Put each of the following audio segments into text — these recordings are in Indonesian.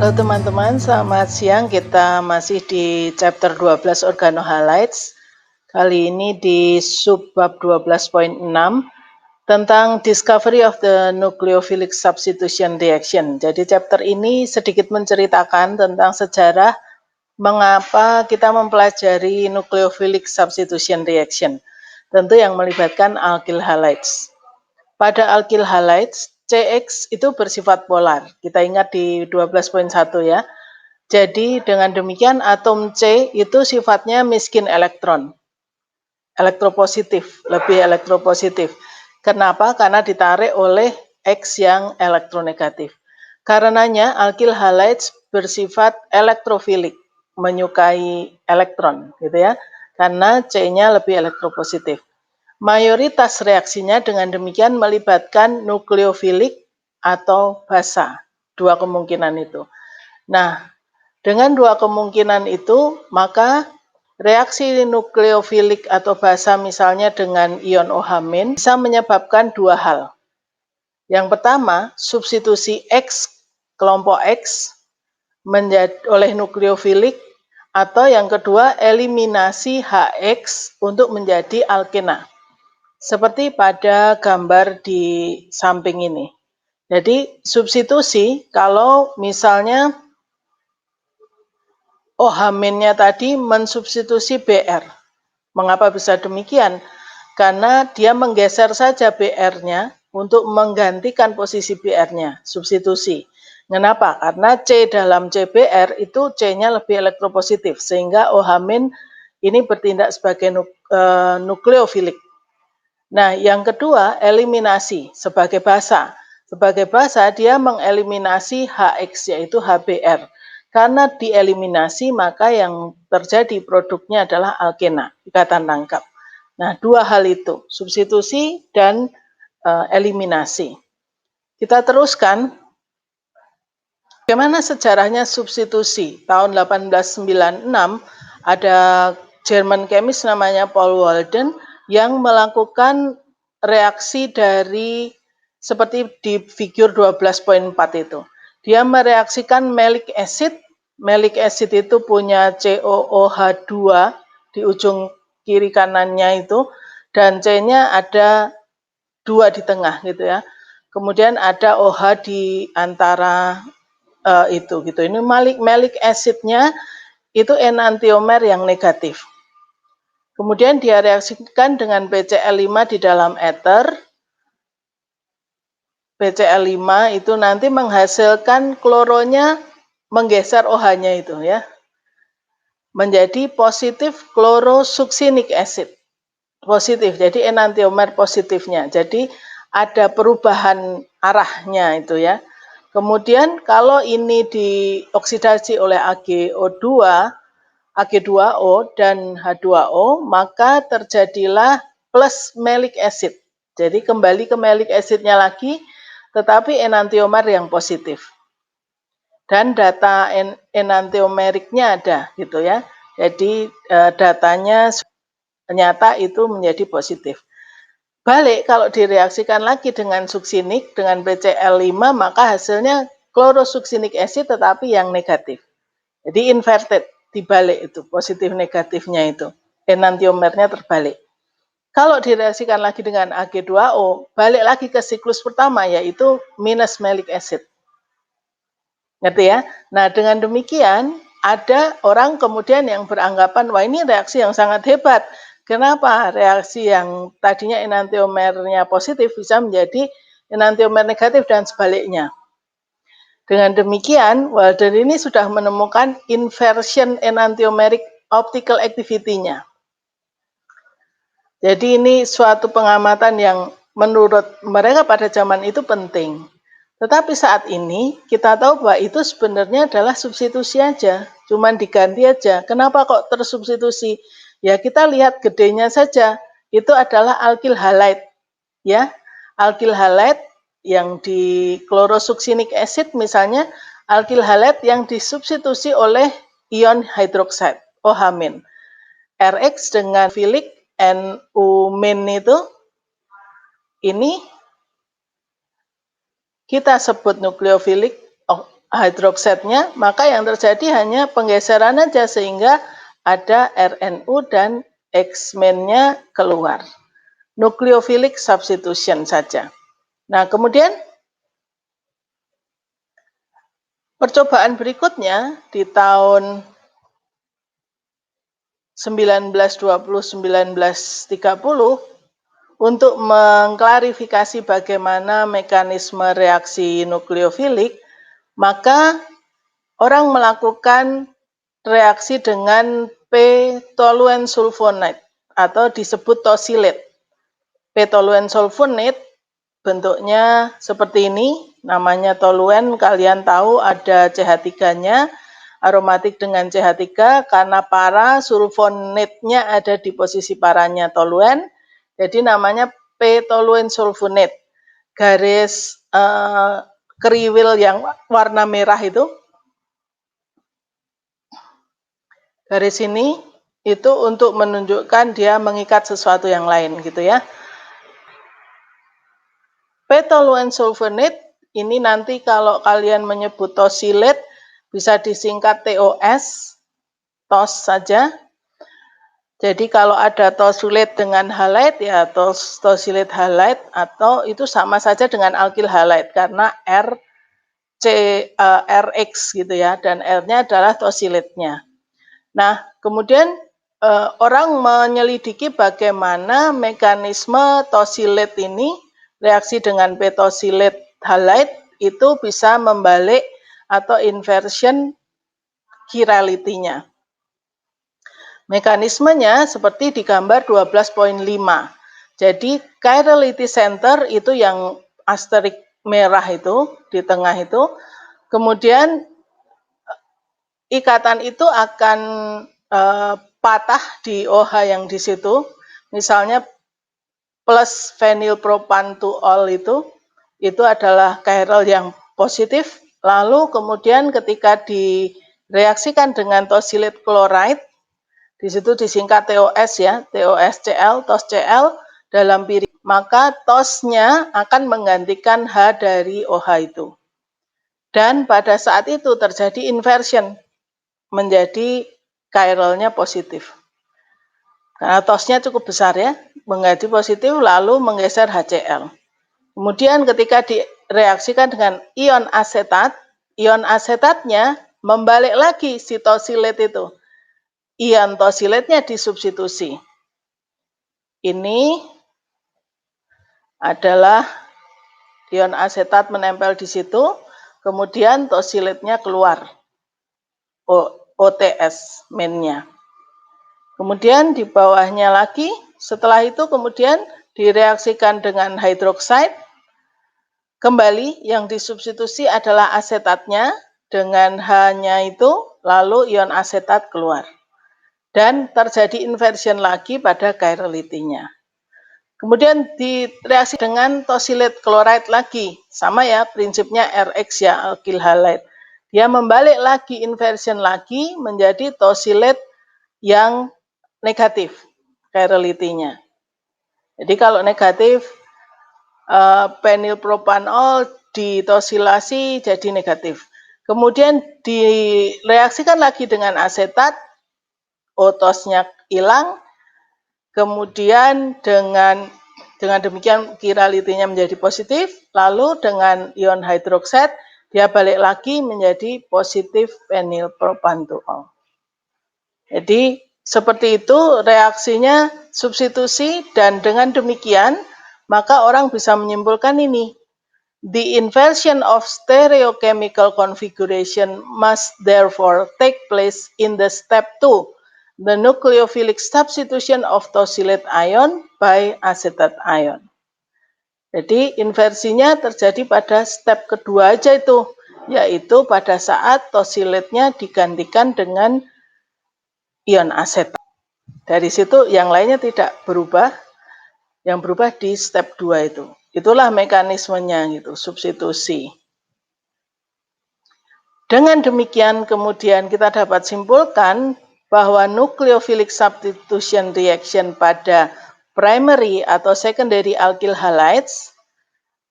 Halo teman-teman, selamat siang. Kita masih di chapter 12 Organohalides. Kali ini di subbab 12.6 tentang Discovery of the Nucleophilic Substitution Reaction. Jadi chapter ini sedikit menceritakan tentang sejarah mengapa kita mempelajari Nucleophilic Substitution Reaction. Tentu yang melibatkan alkyl halides. Pada alkyl halides, CX itu bersifat polar. Kita ingat di 12.1 ya. Jadi dengan demikian atom C itu sifatnya miskin elektron. Elektropositif, lebih elektropositif. Kenapa? Karena ditarik oleh X yang elektronegatif. Karenanya alkyl halides bersifat elektrofilik, menyukai elektron gitu ya. Karena C-nya lebih elektropositif. Mayoritas reaksinya dengan demikian melibatkan nukleofilik atau basa. Dua kemungkinan itu. Nah, dengan dua kemungkinan itu, maka reaksi nukleofilik atau basa misalnya dengan ion OH- bisa menyebabkan dua hal. Yang pertama, substitusi X, kelompok X oleh nukleofilik, atau yang kedua, eliminasi HX untuk menjadi alkena. Seperti pada gambar di samping ini. Jadi substitusi kalau misalnya OH-nya tadi mensubstitusi Br. Mengapa bisa demikian? Karena dia menggeser saja Br-nya untuk menggantikan posisi Br-nya, substitusi. Kenapa? Karena C dalam CBr itu C-nya lebih elektropositif, sehingga OH- ini bertindak sebagai nukleofilik. Nah, yang kedua, eliminasi sebagai basa. Sebagai basa, dia mengeliminasi HX, yaitu HBr. Karena dieliminasi, maka yang terjadi produknya adalah alkena, ikatan tangkap. Nah, dua hal itu, substitusi dan eliminasi. Kita teruskan, bagaimana sejarahnya substitusi. Tahun 1896, ada German chemist namanya Paul Walden, yang melakukan reaksi dari seperti di figur 12.4 itu. Dia mereaksikan malic acid. Malic acid itu punya COOH2 di ujung kiri kanannya itu, dan C-nya ada 2 di tengah gitu ya. Kemudian ada OH di antara itu gitu. Ini malic acid-nya itu enantiomer yang negatif. Kemudian dia reaksikan dengan PCl5 di dalam ether. PCl5 itu nanti menghasilkan kloronya menggeser OH-nya itu ya. Menjadi positif chlorosuccinic acid. Positif, jadi enantiomer positifnya. Jadi ada perubahan arahnya itu ya. Kemudian kalau ini dioksidasi oleh Ag2O dan H2O, maka terjadilah plus malic acid. Jadi kembali ke malic acidnya lagi, tetapi enantiomer yang positif. Dan data enantiomeriknya ada gitu ya. Jadi datanya ternyata itu menjadi positif. Balik kalau direaksikan lagi dengan succinik, dengan PCl5, maka hasilnya chlorosuccinic acid tetapi yang negatif. Jadi inverted, dibalik itu, positif negatifnya itu. Enantiomernya terbalik. Kalau direaksikan lagi dengan Ag2O, balik lagi ke siklus pertama, yaitu minus malic acid. Ngerti ya? Nah, dengan demikian, ada orang kemudian yang beranggapan, wah ini reaksi yang sangat hebat. Kenapa? Reaksi yang tadinya enantiomernya positif bisa menjadi enantiomer negatif dan sebaliknya. Dengan demikian, Walden ini sudah menemukan inversion enantiomeric optical activity-nya. Jadi ini suatu pengamatan yang menurut mereka pada zaman itu penting. Tetapi saat ini kita tahu bahwa itu sebenarnya adalah substitusi aja, cuman diganti aja. Kenapa kok tersubstitusi? Ya kita lihat gedenya saja, itu adalah alkyl halide, ya. Alkyl halide yang di chlorosuccinic acid misalnya, alkyl halide yang disubstitusi oleh ion hidroksida, OH-. RX dengan filik NU- itu, ini kita sebut nukleofilik hidroksidnya, maka yang terjadi hanya penggeseran aja sehingga ada RNU dan X-mennya keluar. Nucleophilic substitution saja. Nah, kemudian percobaan berikutnya di tahun 1920-1930 untuk mengklarifikasi bagaimana mekanisme reaksi nukleofilik, maka orang melakukan reaksi dengan p-toluen sulfonate atau disebut tosilet. P-toluen sulfonate bentuknya seperti ini, namanya toluen, kalian tahu ada CH3-nya, aromatik dengan CH3 karena para sulfonatnya ada di posisi paranya toluen, jadi namanya p-toluen sulfonate. Garis kriwil yang warna merah itu, garis ini itu untuk menunjukkan dia mengikat sesuatu yang lain gitu ya. P-toluen sulfonate ini nanti kalau kalian menyebut tosilet bisa disingkat TOS, TOS saja. Jadi kalau ada tosilet dengan halide ya tosilet halide atau itu sama saja dengan alkyl halide karena RX gitu ya dan R-nya adalah tosiletnya. Nah, kemudian orang menyelidiki bagaimana mekanisme tosilet ini reaksi dengan p-tosilet halide itu bisa membalik atau inversion chirality-nya. Mekanismenya seperti di gambar 12.5. Jadi chirality center itu yang asterik merah itu di tengah itu. Kemudian ikatan itu akan patah di OH yang di situ. Misalnya plus phenylpropan-2-ol itu adalah chiral yang positif. Lalu kemudian ketika direaksikan dengan tosilet chloride, di situ disingkat TOS ya, TOSCl, TOSCl dalam piring, maka TOS-nya akan menggantikan H dari OH itu. Dan pada saat itu terjadi inversion menjadi chiralnya positif. Karena TOS-nya cukup besar ya, menjadi positif lalu menggeser HCl. Kemudian ketika direaksikan dengan ion asetatnya membalik lagi si tosilet itu. Ion tosiletnya disubstitusi. Ini adalah ion asetat menempel di situ, kemudian tosiletnya keluar. OTS mainnya. Kemudian di bawahnya lagi, setelah itu kemudian direaksikan dengan hidroksida. Kembali yang disubstitusi adalah asetatnya dengan H-nya itu, lalu ion asetat keluar. Dan terjadi inversion lagi pada chirality-nya. Kemudian direaksi dengan tosilet chloride lagi, sama ya prinsipnya RX ya alkyl halide. Dia membalik lagi inversion lagi menjadi tosilet yang negatif chirality-nya. Jadi kalau negatif phenylpropanol ditosilasi jadi negatif. Kemudian direaksikan lagi dengan asetat, O-TOS-nya hilang, kemudian dengan demikian chirality-nya menjadi positif, lalu dengan ion hidroksida dia balik lagi menjadi positif phenylpropan-2-ol. Jadi seperti itu reaksinya substitusi dan dengan demikian maka orang bisa menyimpulkan ini. The inversion of stereochemical configuration must therefore take place in the step 2, the nucleophilic substitution of tosilet ion by acetate ion. Jadi inversinya terjadi pada step kedua aja itu, yaitu pada saat tosiletnya digantikan dengan ion asetat. Dari situ yang lainnya tidak berubah, yang berubah di step 2 itu. Itulah mekanismenya gitu, substitusi. Dengan demikian kemudian kita dapat simpulkan bahwa nucleophilic substitution reaction pada primary atau secondary alkyl halides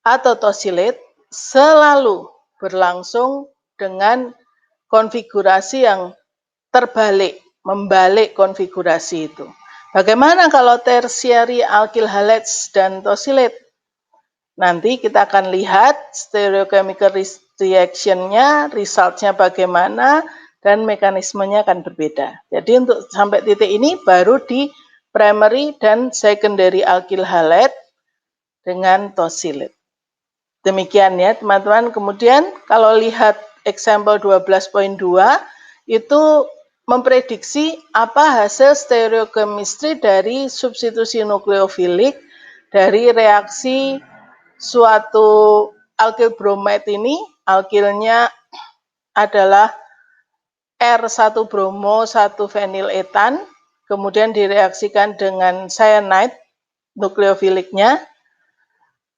atau tosilet selalu berlangsung dengan konfigurasi yang terbalik, membalik konfigurasi itu. Bagaimana kalau tertiary alkyl halides dan tosylate? Nanti kita akan lihat stereochemical reaction-nya, result-nya bagaimana, dan mekanismenya akan berbeda. Jadi untuk sampai titik ini baru di primary dan secondary alkyl halide dengan tosylate. Demikian ya teman-teman. Kemudian kalau lihat example 12.2 itu memprediksi apa hasil stereochemistry dari substitusi nukleofilik dari reaksi suatu alkyl bromide ini. Alkilnya adalah R1 bromo 1 feniletan, kemudian direaksikan dengan cyanide nukleofiliknya.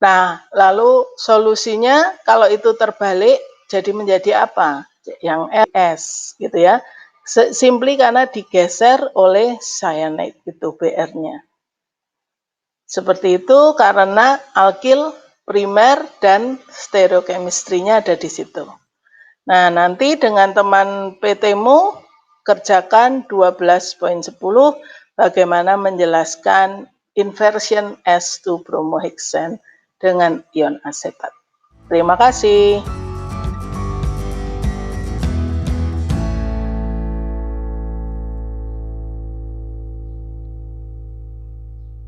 Nah, lalu solusinya kalau itu terbalik jadi menjadi apa? Yang S gitu ya. Simply karena digeser oleh cyanide itu BR-nya. Seperti itu karena alkyl primer dan stereochemistry-nya ada di situ. Nah, nanti dengan teman PTmu kerjakan 12.10 bagaimana menjelaskan inversion S2 bromohexane dengan ion asetat. Terima kasih.